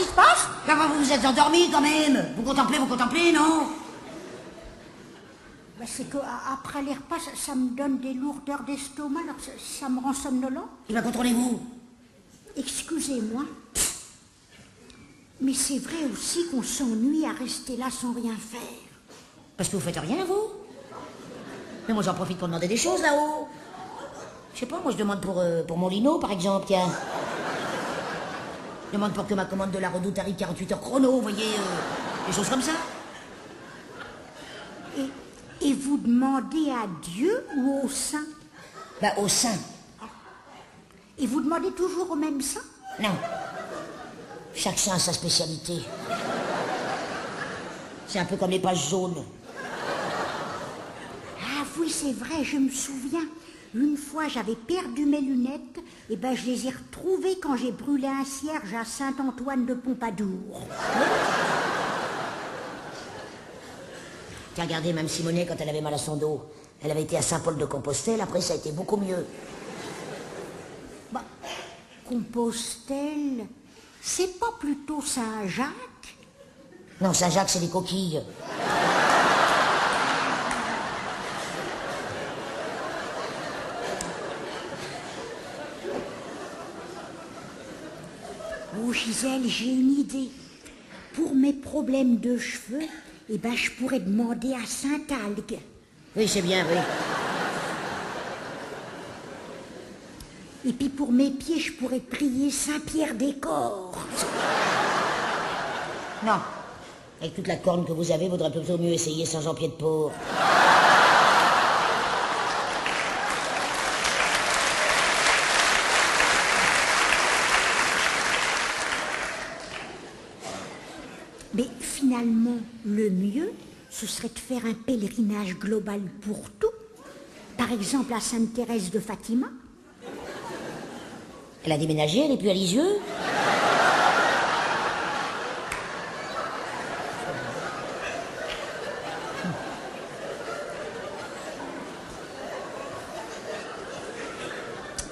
qui se passe? Vous vous êtes endormi quand même. Vous contemplez, non? Ben, c'est qu'après les repas, ça me donne des lourdeurs d'estomac, alors ça me rend somnolent. Eh bien, contrôlez-vous. Excusez-moi, mais c'est vrai aussi qu'on s'ennuie à rester là sans rien faire. Parce que vous faites rien, vous? Mais moi, j'en profite pour demander des choses, là-haut. Je sais pas, moi, je demande pour mon lino, par exemple, tiens. Je demande pour que ma commande de la Redoute arrive 48 heures chrono, vous voyez, des choses comme ça. Et vous demandez à Dieu ou au saint? Ben, au saint. Et vous demandez toujours au même saint? Non. Chaque saint a sa spécialité. C'est un peu comme les pages jaunes. Ah oui, c'est vrai, je me souviens. Une fois, j'avais perdu mes lunettes, et ben je les ai retrouvées quand j'ai brûlé un cierge à Saint-Antoine de Pompadour. Tiens, regardez, même Simonet, quand elle avait mal à son dos, elle avait été à Saint-Paul de Compostelle, après ça a été beaucoup mieux. Bah, Compostelle, c'est pas plutôt Saint-Jacques? Non, Saint-Jacques, c'est des coquilles. Oh Gisèle, j'ai une idée. Pour mes problèmes de cheveux, eh ben, je pourrais demander à Saint-Algue. Oui, c'est bien, oui. Et puis pour mes pieds, je pourrais prier Saint-Pierre des Corps. Non. Avec toute la corne que vous avez, vaudrait plutôt mieux essayer Saint-Jean-Pied de Port. Mais finalement, le mieux, ce serait de faire un pèlerinage global pour tout. Par exemple, à Sainte-Thérèse de Fatima. Elle a déménagé, elle est plus à Lisieux.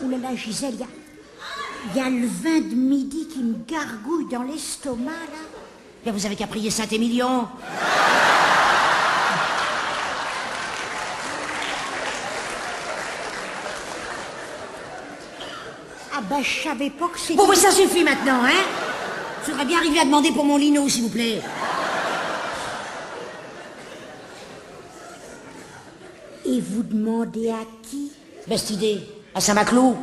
Ouh là là, Gisèle, il y a le vin de midi qui me gargouille dans l'estomac, là. Bien, vous avez qu'à prier Saint-Émilion. Ah ben, je savais pas que c'était... Bon, ça suffit maintenant, hein? Je voudrais bien arriver à demander pour mon lino, s'il vous plaît. Et vous demandez à qui? Beste idée. À Saint-Maclou.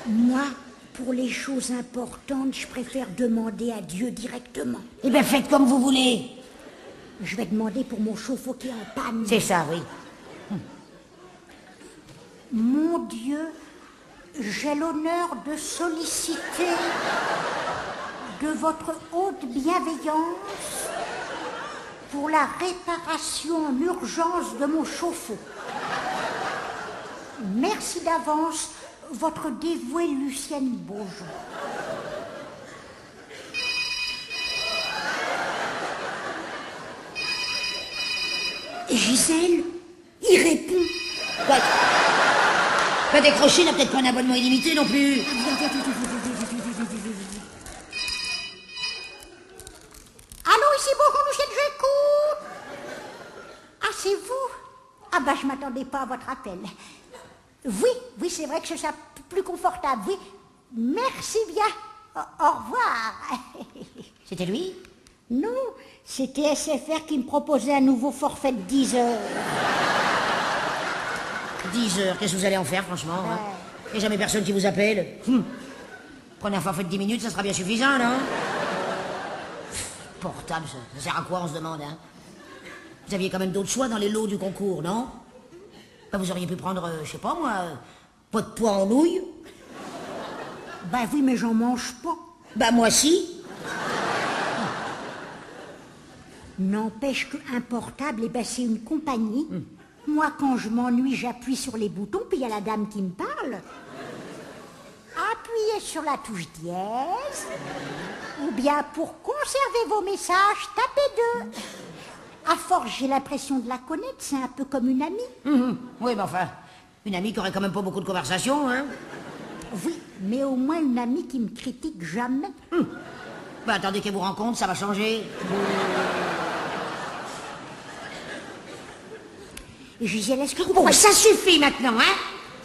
Moi, pour les choses importantes, je préfère demander à Dieu directement. Eh bien, faites comme vous voulez. Je vais demander pour mon chauffe-eau qui est en panne. C'est ça, oui. Mon Dieu, j'ai l'honneur de solliciter de votre haute bienveillance pour la réparation en urgence de mon chauffe-eau. Merci d'avance, votre dévouée Lucienne Beaujon. Et Gisèle, il répond. Quoi? Pas décrocher, il n'a peut-être pas un abonnement illimité non plus. Allô, ici bonjour Lucienne, j'écoute. Ah, c'est vous? Ah bah je m'attendais pas à votre appel. Oui, c'est vrai que ce sera plus confortable, oui. Merci bien. Au revoir. C'était lui? Non, c'était SFR qui me proposait un nouveau forfait de 10 heures. 10 heures, qu'est-ce que vous allez en faire, franchement, hein? Il n'y a jamais personne qui vous appelle. Prenez un forfait de 10 minutes, ça sera bien suffisant, non? Portable, ça sert à quoi, on se demande, hein? Vous aviez quand même d'autres choix dans les lots du concours, non? Ben, vous auriez pu prendre, je sais pas moi, votre pois en nouilles. Ben oui, mais j'en mange pas. Ben moi si. N'empêche qu'un portable, eh ben, c'est une compagnie. Moi, quand je m'ennuie, j'appuie sur les boutons, puis il y a la dame qui me parle. À sur la touche dièse. Ou bien pour conserver vos messages, tapez 2. À force, j'ai l'impression de la connaître, c'est un peu comme une amie. Oui, mais enfin, une amie qui aurait quand même pas beaucoup de conversation, hein. Oui, mais au moins une amie qui me critique jamais. Bah, attendez qu'elle vous rencontre, ça va changer. Et Gisèle, est-ce que vous Bon, croyez... ça suffit maintenant, hein.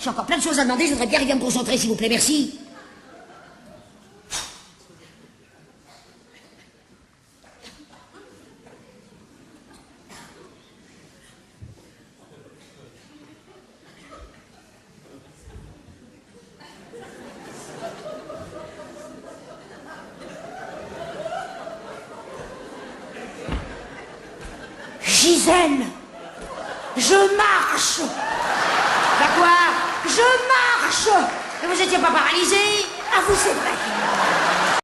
J'ai encore plein de choses à demander, je voudrais bien arriver à me concentrer, s'il vous plaît, merci. Gisèle, je marche. Bah quoi? Je marche. Mais vous étiez pas paralysé? Ah, vous, c'est vrai.